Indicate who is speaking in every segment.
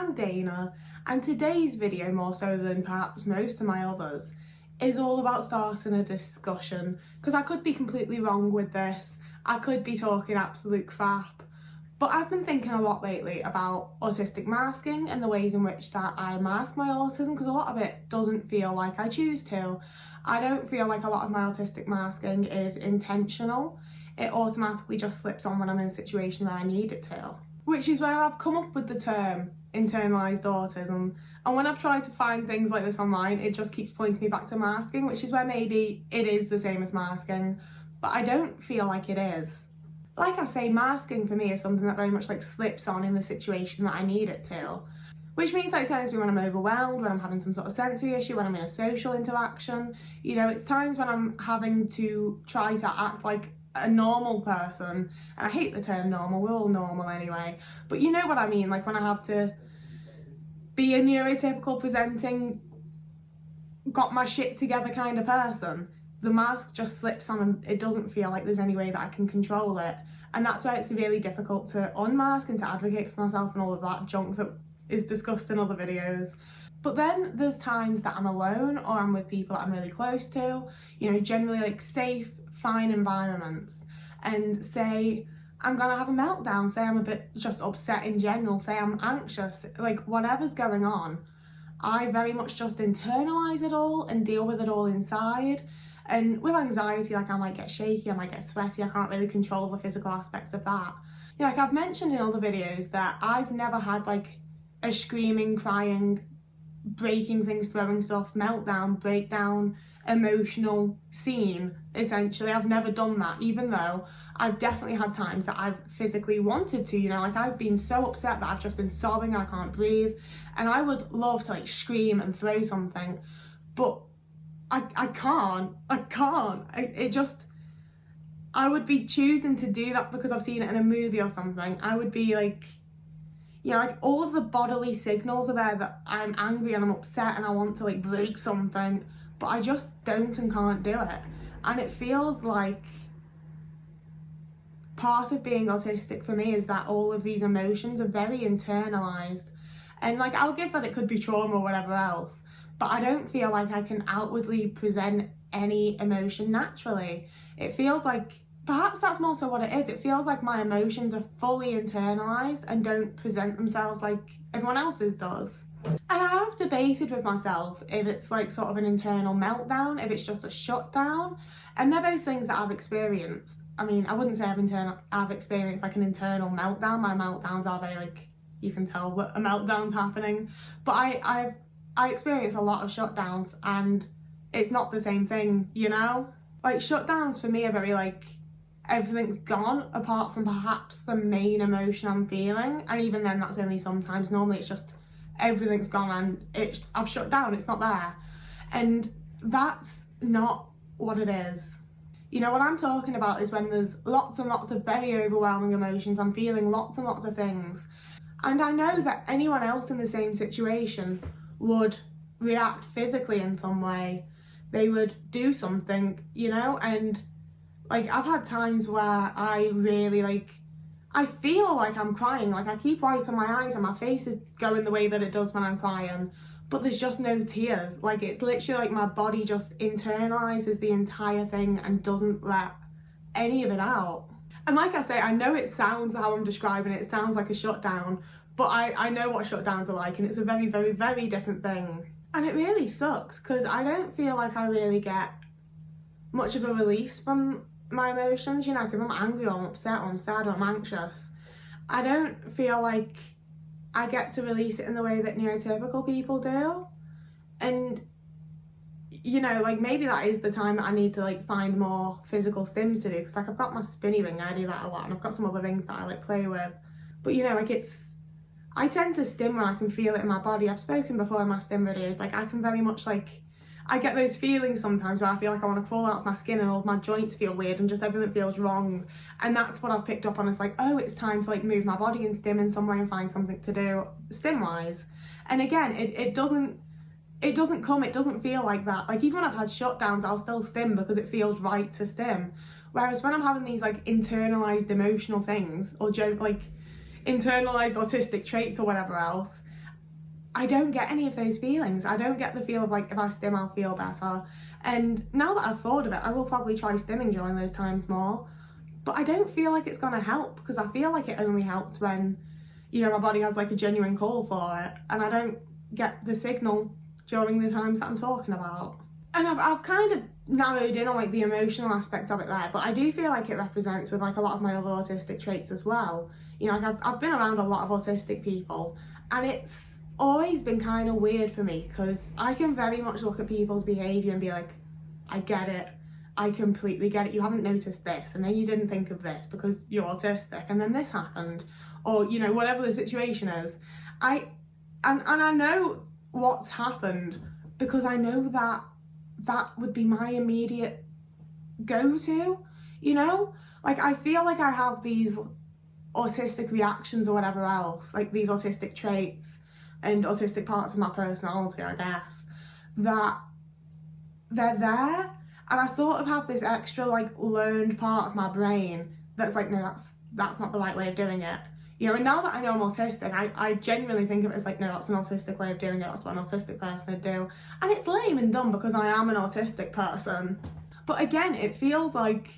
Speaker 1: I'm Dana, and today's video, more so than perhaps most of my others, is all about starting a discussion, because I could be completely wrong with this, I could be talking absolute crap, but I've been thinking a lot lately about autistic masking and the ways in which that I mask my autism, because a lot of it doesn't feel like I choose to. I don't feel like a lot of my autistic masking is intentional. It automatically just slips on when I'm in a situation where I need it to. Which is where I've come up with the term internalized autism, and when I've tried to find things like this online, it just keeps pointing me back to masking, which is where maybe it is the same as masking, but I don't feel like it is. Like I say, masking for me is something that very much like slips on in the situation that I need it to, which means that it tends to be when I'm overwhelmed, when I'm having some sort of sensory issue, when I'm in a social interaction. You know, it's times when I'm having to try to act like a normal person, and I hate the term normal, we're all normal anyway, but you know what I mean, like when I have to be a neurotypical presenting, got my shit together kind of person, the mask just slips on and it doesn't feel like there's any way that I can control it, and that's where it's really difficult to unmask and to advocate for myself and all of that junk that is discussed in other videos. But then there's times that I'm alone or I'm with people that I'm really close to, you know, generally like safe, fine environments, and say I'm gonna have a meltdown, say I'm a bit just upset in general, say I'm anxious, like whatever's going on, I very much just internalize it all and deal with it all inside. And with anxiety, like I might get shaky, I might get sweaty, I can't really control the physical aspects of that. You know, like I've mentioned in other videos that I've never had like a screaming, crying, breaking things, throwing stuff, meltdown, breakdown, emotional scene, essentially. I've never done that, even though I've definitely had times that I've physically wanted to, you know, like I've been so upset that I've just been sobbing and I can't breathe, and I would love to like scream and throw something, but I can't. I would be choosing to do that because I've seen it in a movie or something. I would be like, you know, like all of the bodily signals are there that I'm angry and I'm upset and I want to like break something, but I just don't and can't do it. And it feels like part of being autistic for me is that all of these emotions are very internalized. And like, I'll give that it could be trauma or whatever else, but I don't feel like I can outwardly present any emotion naturally. It feels like, perhaps that's more so what it is, it feels like my emotions are fully internalized and don't present themselves like everyone else's does. And I have debated with myself if it's like sort of an internal meltdown, if it's just a shutdown, and they're both things that I've experienced. I mean, I wouldn't say I've experienced like an internal meltdown. My meltdowns are very like, you can tell that a meltdown's happening, but I experience a lot of shutdowns, and it's not the same thing, you know? Like shutdowns for me are very like, everything's gone apart from perhaps the main emotion I'm feeling, and even then that's only sometimes. Normally it's just everything's gone and I've shut down, it's not there, and that's not what it is. You know, what I'm talking about is when there's lots and lots of very overwhelming emotions, I'm feeling lots and lots of things, and I know that anyone else in the same situation would react physically in some way, they would do something, you know, and like I've had times where I really like, I feel like I'm crying, like I keep wiping my eyes and my face is going the way that it does when I'm crying, but there's just no tears. Like it's literally like my body just internalizes the entire thing and doesn't let any of it out. And like I say, I know it sounds, how I'm describing it, it sounds like a shutdown, but I know what shutdowns are like, and it's a very, very, very different thing. And it really sucks because I don't feel like I really get much of a release from my emotions. You know, like if I'm angry or I'm upset or I'm sad or I'm anxious, I don't feel like I get to release it in the way that neurotypical people do. And you know, like maybe that is the time that I need to like find more physical stims to do, because like I've got my spinny ring, I do that a lot, and I've got some other rings that I like play with, but you know, like I tend to stim when I can feel it in my body. I've spoken before in my stim videos, like I can very much like, I get those feelings sometimes where I feel like I want to crawl out of my skin and all of my joints feel weird and just everything feels wrong. And that's what I've picked up on. It's like, oh, it's time to like move my body and stim in some way and find something to do stim wise. And again, it doesn't feel like that. Like even when I've had shutdowns, I'll still stim because it feels right to stim. Whereas when I'm having these like internalized emotional things or like internalized autistic traits or whatever else, I don't get any of those feelings. I don't get the feel of like, if I stim, I'll feel better. And now that I've thought of it, I will probably try stimming during those times more. But I don't feel like it's gonna help, because I feel like it only helps when, you know, my body has like a genuine call for it, and I don't get the signal during the times that I'm talking about. And I've kind of narrowed in on like the emotional aspect of it there, but I do feel like it represents with like a lot of my other autistic traits as well. You know, like I've been around a lot of autistic people, and it's always been kind of weird for me, because I can very much look at people's behaviour and be like, I get it, I completely get it, you haven't noticed this, and then you didn't think of this because you're autistic, and then this happened, or, you know, whatever the situation is. And I know what's happened, because I know that that would be my immediate go-to, you know? Like, I feel like I have these autistic reactions or whatever else, like these autistic traits and autistic parts of my personality, I guess, that they're there, and I sort of have this extra like learned part of my brain that's like, no, that's not the right way of doing it. You know, and now that I know I'm autistic, I genuinely think of it as like, no, that's an autistic way of doing it, that's what an autistic person would do. And it's lame and dumb because I am an autistic person. But again, it feels like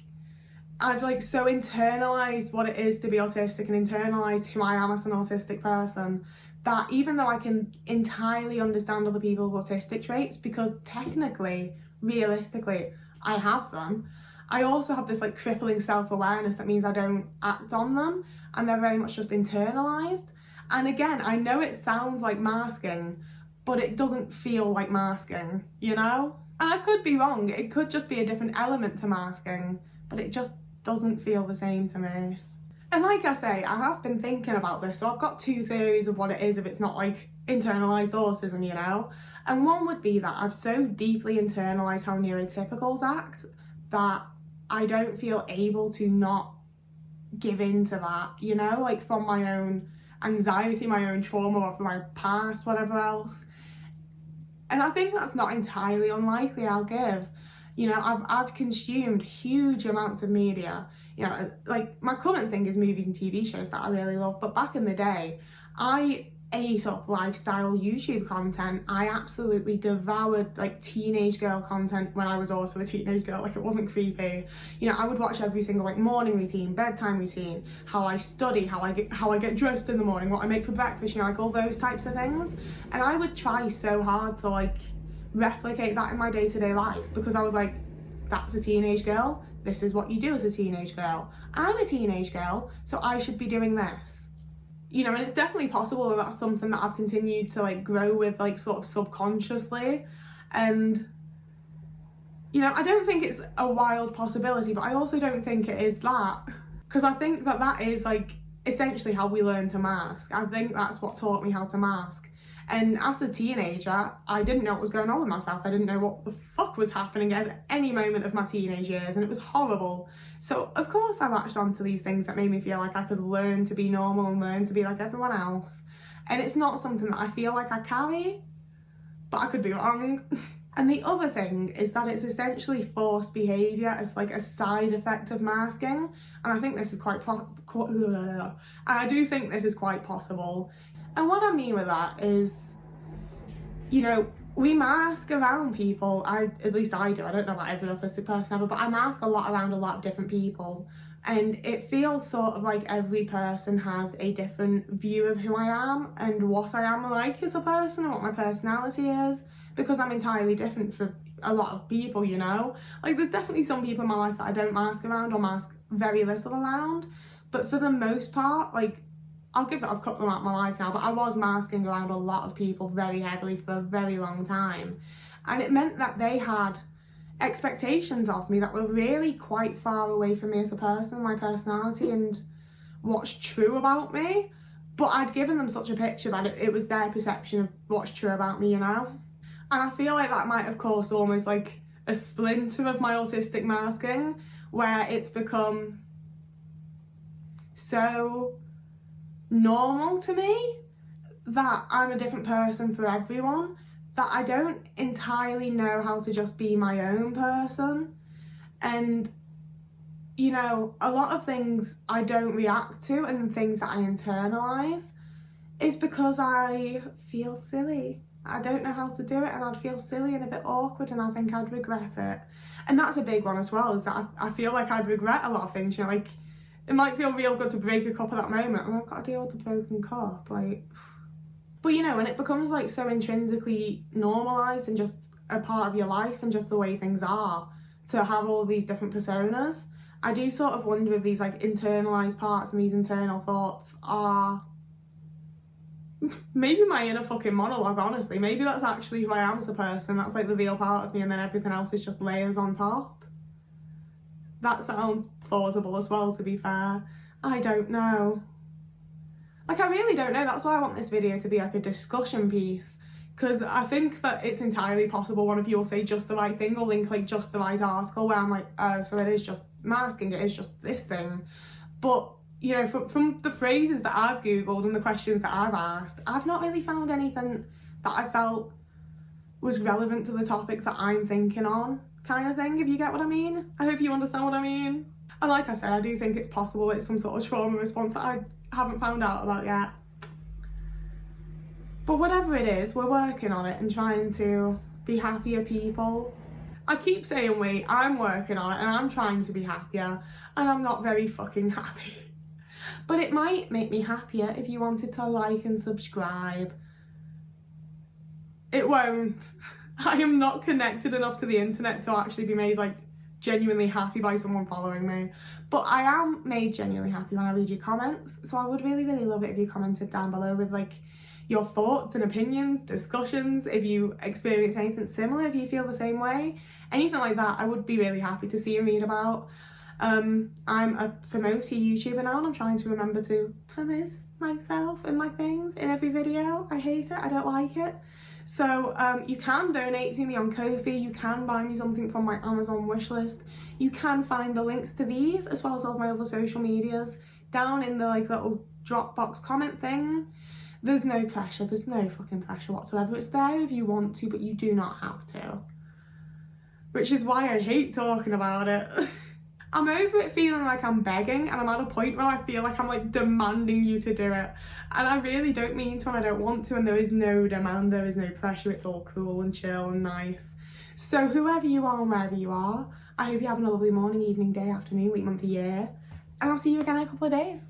Speaker 1: I've like so internalised what it is to be autistic and internalised who I am as an autistic person, that even though I can entirely understand other people's autistic traits, because technically, realistically, I have them, I also have this like crippling self-awareness that means I don't act on them, and they're very much just internalised. And again, I know it sounds like masking, but it doesn't feel like masking, you know? And I could be wrong, it could just be a different element to masking, but it just doesn't feel the same to me. And like I say, I have been thinking about this, so I've got two theories of what it is if it's not like internalised autism, you know? And one would be that I've so deeply internalised how neurotypicals act that I don't feel able to not give in to that, you know, like from my own anxiety, my own trauma, or from my past, whatever else. And I think that's not entirely unlikely, I'll give. You know, I've consumed huge amounts of media. You know, like my current thing is movies and TV shows that I really love, but back in the day, I ate up lifestyle YouTube content. I absolutely devoured like teenage girl content when I was also a teenage girl. Like, it wasn't creepy. You know, I would watch every single like morning routine, bedtime routine, how I study, how I get dressed in the morning, what I make for breakfast, you know, like all those types of things. And I would try so hard to like replicate that in my day-to-day life, because I was like, that's a teenage girl, this is what you do as a teenage girl. I'm a teenage girl, so I should be doing this. You know, and it's definitely possible that that's something that I've continued to like grow with, like sort of subconsciously. And, you know, I don't think it's a wild possibility, but I also don't think it is that. Because I think that that is like essentially how we learn to mask. I think that's what taught me how to mask. And as a teenager, I didn't know what was going on with myself. I didn't know what the fuck was happening at any moment of my teenage years, and it was horrible. So of course I latched onto these things that made me feel like I could learn to be normal and learn to be like everyone else. And it's not something that I feel like I carry, but I could be wrong. And the other thing is that it's essentially forced behaviour as like a side effect of masking. And I think this is I do think this is quite possible. And what I mean with that is, you know, we mask around people. At least I do. I don't know about every autistic person ever, but I mask a lot around a lot of different people. And it feels sort of like every person has a different view of who I am and what I am like as a person and what my personality is, because I'm entirely different for a lot of people, you know? Like, there's definitely some people in my life that I don't mask around or mask very little around. But for the most part, like, I'll give that I've cut them out of my life now, but I was masking around a lot of people very heavily for a very long time. And it meant that they had expectations of me that were really quite far away from me as a person, my personality and what's true about me. But I'd given them such a picture that it was their perception of what's true about me, you know? And I feel like that might have caused almost like a splinter of my autistic masking, where it's become so normal to me that I'm a different person for everyone, that I don't entirely know how to just be my own person. And, you know, a lot of things I don't react to, and things that I internalise, is because I feel silly. I don't know how to do it, and I'd feel silly and a bit awkward, and I think I'd regret it. And that's a big one as well, is that I feel like I'd regret a lot of things, you know, like it might feel real good to break a cup at that moment, and I've got to deal with the broken cup, like. But you know, when it becomes like so intrinsically normalised and just a part of your life and just the way things are, to have all these different personas, I do sort of wonder if these like internalised parts and these internal thoughts are maybe my inner fucking monologue, honestly. Maybe that's actually who I am as a person. That's like the real part of me, and then everything else is just layers on top. That sounds plausible as well, to be fair. I don't know. Like, I really don't know. That's why I want this video to be like a discussion piece, because I think that it's entirely possible one of you will say just the right thing or link like just the right article where I'm like, oh, so it is just masking, it is just this thing. But you know, from the phrases that I've googled and the questions that I've asked, I've not really found anything that I felt was relevant to the topic that I'm thinking on, kind of thing, if you get what I mean. I hope you understand what I mean. And like I said, I do think it's possible it's some sort of trauma response that I haven't found out about yet. But whatever it is, we're working on it and trying to be happier people. I keep saying wait, I'm working on it and I'm trying to be happier, and I'm not very fucking happy. But it might make me happier if you wanted to like and subscribe. It won't. I am not connected enough to the internet to actually be made like genuinely happy by someone following me. But I am made genuinely happy when I read your comments. So I would really, really love it if you commented down below with like your thoughts and opinions, discussions, if you experience anything similar, if you feel the same way. Anything like that, I would be really happy to see and read about. I'm a promoter YouTuber now, and I'm trying to remember to promote myself and my things in every video. I hate it, I don't like it. So you can donate to me on Ko-fi, you can buy me something from my Amazon wishlist, you can find the links to these as well as all my other social medias down in the like little Dropbox comment thing. There's no pressure, there's no fucking pressure whatsoever. It's there if you want to, but you do not have to. Which is why I hate talking about it. I'm over it feeling like I'm begging, and I'm at a point where I feel like I'm like demanding you to do it. And I really don't mean to, and I don't want to, and there is no demand, there is no pressure, it's all cool and chill and nice. So whoever you are and wherever you are, I hope you're having a lovely morning, evening, day, afternoon, week, month, year, and I'll see you again in a couple of days.